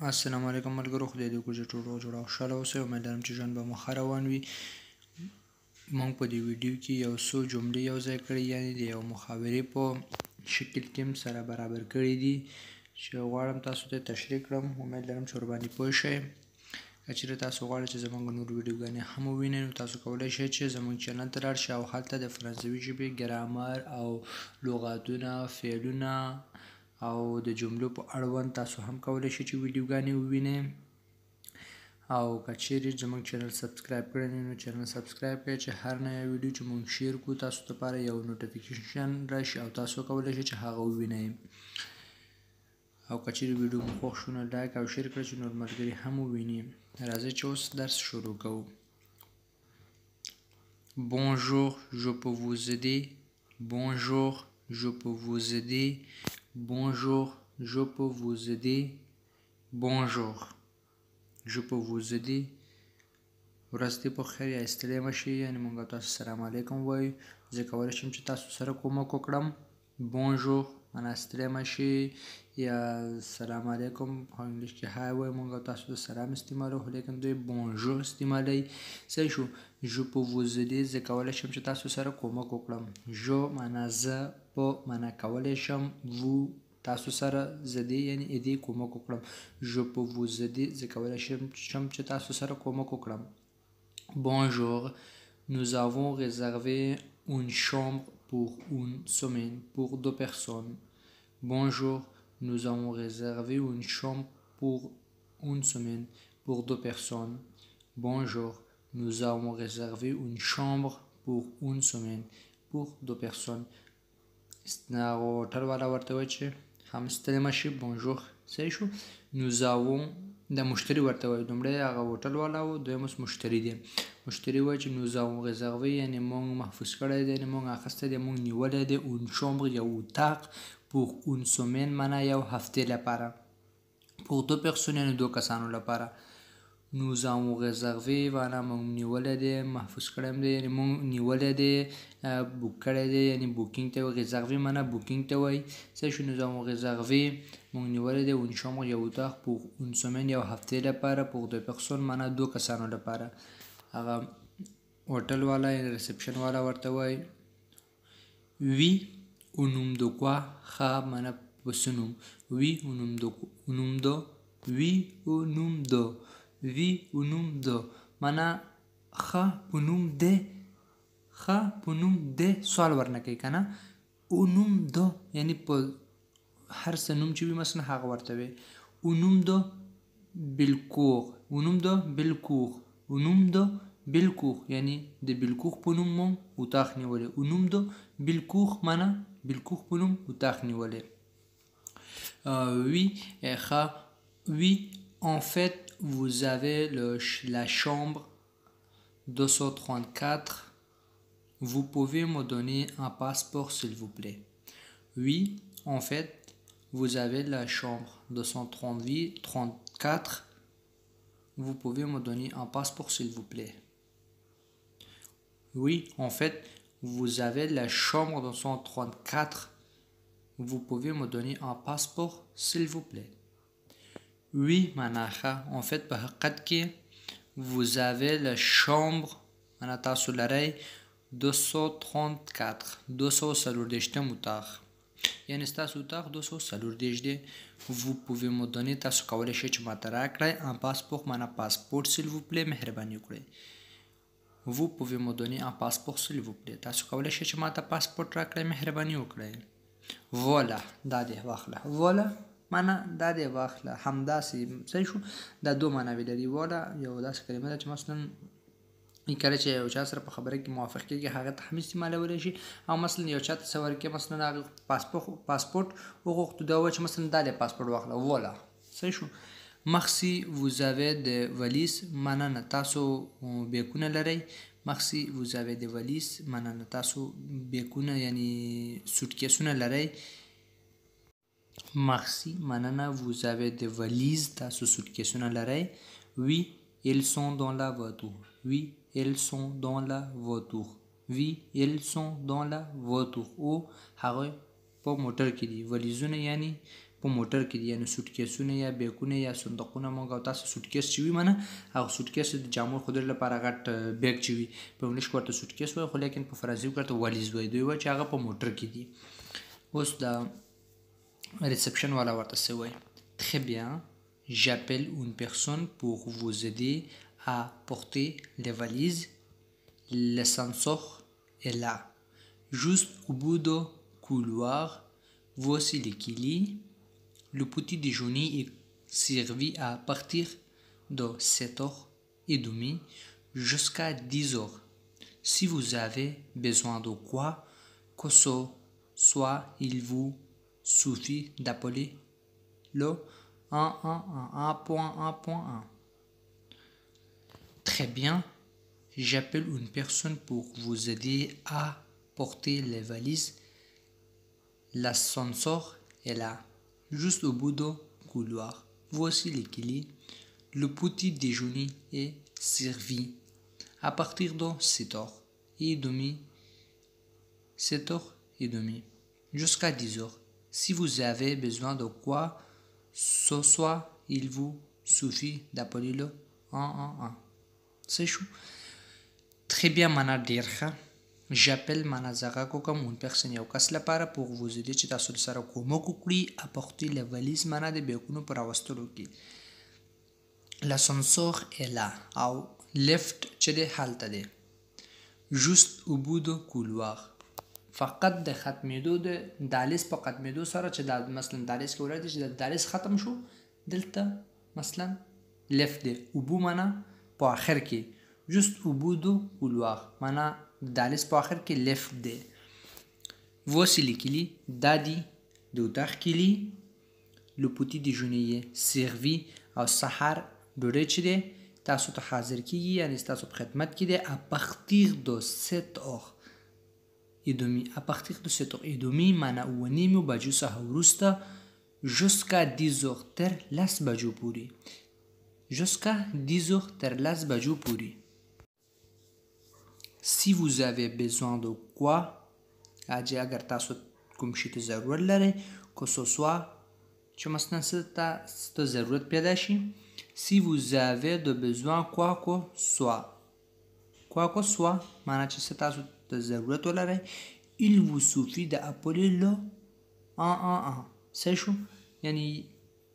السلام علیکم ملګرو، خدای دې وکړي چې ټول جوړ او خوشحاله اوسئ. امید لرم چې ژوند به مو ښه روان وي. موږ په دې ویډیو کې یو څو جملې یو ځای کړي، یعنې د یو محاورې په شکل کې سره برابر کړي دي چې غواړم تاسو ته تشریح کړم. امید لرم چې ورباندې پوه شئ. که چېرې تاسو غواړئ چې زموږ نور ویډیوګانې هم ووینئ، نو تاسو کولی شئ چې زموږ چینل ته لاړ شئ او هلته د فرانسوي ژبې ګرامر او لغاتونه، فعلونه او د جملو په اړوند تاسو هم کولی شئ چې ویډیوګانې ووینئ. او که چیرې زموږ چینل سبسکرایب کړی نه نو چینل سبسکرایب کړئ چې هر نوی ویډیو چې موږ شیر کړو تاسو لپاره یو نوټیفیکیشن راشي او تاسو کولی شئ چې هغه ووینئ. او که چیرې ویډیو مو خوښ شو نو لایک او شیر کړئ چې نور ملګري هم وویني. راځئ چې اوس درس شروع کوو. Bonjour, je peux vous aider. Bonjour, je peux vous aider. Bonjour, je peux vous aider. Bonjour, je peux vous aider. ورځ دې په خیر یا ستړي مه شئ، یعنې موږ تاسو سلام علیکم وایو. زه کولی شم چې تاسو سره کومک وکړم. بونژور معنا ستړي مه شئ، یا سلام علیکم په انګلیش کې های وایو، موږ تاسو د سلام استعمالوو، لیکن دوی بونژور استعمالوي. صحیح شو. je peux vous aider، زه کولی شم چې تاسو سره کومک وکړم. je معنا زه، په معنا کولی شم، vous تاسو سره زدي یعنی ایدي کومک وکړم. je peux vous aider، زه کولی شم چې تاسو سره کومک وکړم. Bonjour, nous avons réservé une chambre pour une semaine pour 2 personnes. Bonjour, nous avons réservé une chambre pour une semaine pour 2 personnes. Bonjour, nous avons réservé une chambre pour une semaine pour 2 personnes. هوټل والا ورته وایي چې هم ستړي مه شئ. بونژور صحیح شو. nous avons د مشتري ورته وایي، لومړی هغه هوټل والا و، دویم اوس مشتري دی. مشتري وایي چې nous avons réservé یعنې موږ محفوظ کړی دی، یعنې موږ اخیستی دی، موږ نیولی دی. une chambre یو اتاق، pour une semaine معنا یو هفتې لپاره، pour 2 personnes یعنې 2 کسانو لپاره. nous avons réservé معنا موږ نیولی دی، محفوظ کړی دی، یعنې موږ نیولی دی، بوک کړی دی، یعنې بوکینګ ته وایي. réservé معنا بوکینګ ته وایي. صحیح شو. nous avons réservé موږ نیولی دی une chambre یو اتاق pour une semaine یو هفتې لپاره، pour 2 personnes معنا 2 کسانو لپاره. هغه هوټل والا یا ریسپشن والا ورته وایي oui au nom de quoi، ښه معنا په څه نوم. oui au nom de oui au nom de oui au nom de معنا ښه په نوم دی، ښه په نوم دی، سوال ورنه کوي که نه. au nom de یعنې په هر څه نوم چې وي مثلا هغه ورته وي. au nom de بالکوغ، au nom de بالکوغ، au nom de بالکوغ یعنې د بالکوغ په نوم مو اتاق نیولی. au nom de بالکوغ معنا بالکوغ په نوم اتاق نیولی. oui ښه. oui en fait vous avez la chambre 234. Vous pouvez me donner un passeport s'il vous plaît. Oui en fait vous avez la chambre 234. Vous pouvez me donner un passeport s'il vous plaît. Oui en fait vous avez la chambre 234. Vous pouvez me donner un passeport s'il vous plaît. Oui معنا ښه. en fait په حقیقت کې vous avez la chambre معنا تاسو لرئ 234 240 اتاق، یعنې ستاسو اتاق 240 دی. vous pouvez me donner تاسو کولی شئ چې ماته راکړئ un passeport معنا پاسپورټ s'il vous plaît مهرباني وکړئ. vous pouvez me donner un passeport s'il vous plaît تاسو کولی شئ چې ماته پاسپورټ راکړئ مهرباني وکړئ. voilà دا دې واخله. voilà معنا دا دې واخله، همداسې. صحیح شو. دا 2 معناوې لري. voilà یو داسې کلمه ده چې مثلا کله چې یو چا سره په خبره کې موافق کېږي هغه ته هم استعمالولی شي. او مثلا یو چا ته څه ورکړي، مثلا هغه پاسپورټ وغوښتو، دا ووایي چې مثلا دا دې پاسپورټ واخله. voilà صحیح شو. merci vous avez des valises مننه تاسو بیکونه لرئ. merci vous avez des valises مننه تاسو بیکونه یعنې سوټکیسونه لرئ. merci مننه vous avez des valises تاسو سوټکیسونه لرئ. oui ils sont dans la voiture. oui ils sont dans la voiture. oui ils sont dans la voiture. او هغه په موټر کې دي. ولیزونه یعنی په موټر کې دي، یعنې سوټکیسونه یا بیګونه یا صندوقونه موږ او تاسو سوټکیس چې وي منه هغه سوټکیس د جامو ښودلو لپاره غټ بیګ چې وي په انګلیش کې ورته سوټکیس وایي خو لیکن په فرانسوي کې ورته والیز وایي. دوی وایي چې هغه په موټر کې دي. اوس د ریسپشن والا ورته څه وایي؟ Très bien, j'appelle une personne pour vous aider à porter les valises. L'ascenseur est là, juste au bout du couloir. Voici les kili. Le petit déjeuner est servi à partir de 7h30 jusqu'à 10h. Si vous avez besoin de quoi que ce soit, il vous suffit d'appeler le 111.1.1. Très bien, j'appelle une personne pour vous aider à porter les valises. L'ascenseur est là, juste au bout du couloir. Voici les clés. Le petit déjeuner est servi à partir de 7h30 jusqu'à 10h. Si vous avez besoin de quoi ce soit, il vous suffit d'appeler le 111. C'est chou. Très bien, mana ډیر ښه. J'appelle mana زغه کوم اون پرسن یو کس لپاره pour vous aider چې تاسو سره کومک وکړي apporter les valises mana د بیګونو پر راوستلو کې. L'ascenseur est là او lift چې د هلته دی. Juste au bout du couloir. فقط د ختمېدو د دهلیز په ختمېدو سره چې دا مثلا دهلیز کې ولاړ دی چې د دهلیز ختم شو دلته مثلا لیفت دی. اوبو معنا په آخر کې جست اوبو دو couloir معنا د دهلیز په آخر کې لیفت دی. voici les کلي دا دي د اتاق کلي. le petit déjeuner servi او سهار ډوډۍ چې دی تاسو ته حاضر کېږي یعنې ستاسو په خدمت کې دی à partir de 7h30 à partir de 7h30 معنا 9:30 بجو څخه وروسته jusqu'à 10h تر 10 بجو پورې jusqu'à 10h تر 10 بجو پورې. si vous avez besoin de quoi اجي اگر تاسو کوم شي ته ضرورت لرئ que ce soit چې مثلا څه ته ضرورت پیدا شي. si vous avez de besoin quoi que soit معنا چې څه تاسو ته ضرورت ولرئ il vous suffit d'appeler le 111. صحیح شو؟ یعنی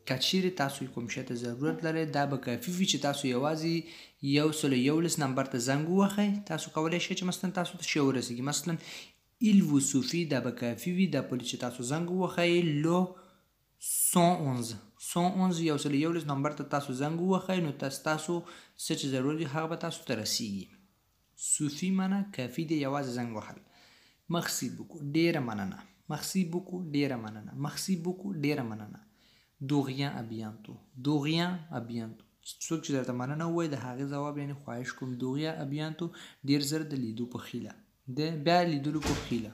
که چیرې تاسو کوم شي ته ضرورت لرئ دا به کافي وي چې تاسو یوازې 111 نمبر ته زنګ ووهئ. تاسو کولی شئ چې مثلا تاسو ته شی ورسېږي مثلا il vous suffit دا به کافي وي دا چې تاسو زنګ ووهئ le 111 111 نمبر ته تاسو زنګ ووهئ نو تاسو څه چې ضرورت وي هغه به تاسو ته رسیږي. صوفي معنا کافي دی یوازې زنګ وهل. merci beaucoup ډیره مننه. merci beaucoup ډیره مننه. merci beaucoup ډیره مننه. de rien à bientôt de rien à bientôt څوک چې درته مننه ووایي د هغې ځواب یعنې خواهش کوم. de rien à bientôt ډیر زر د لیدو په خیله د بیا لیدلو په خیله.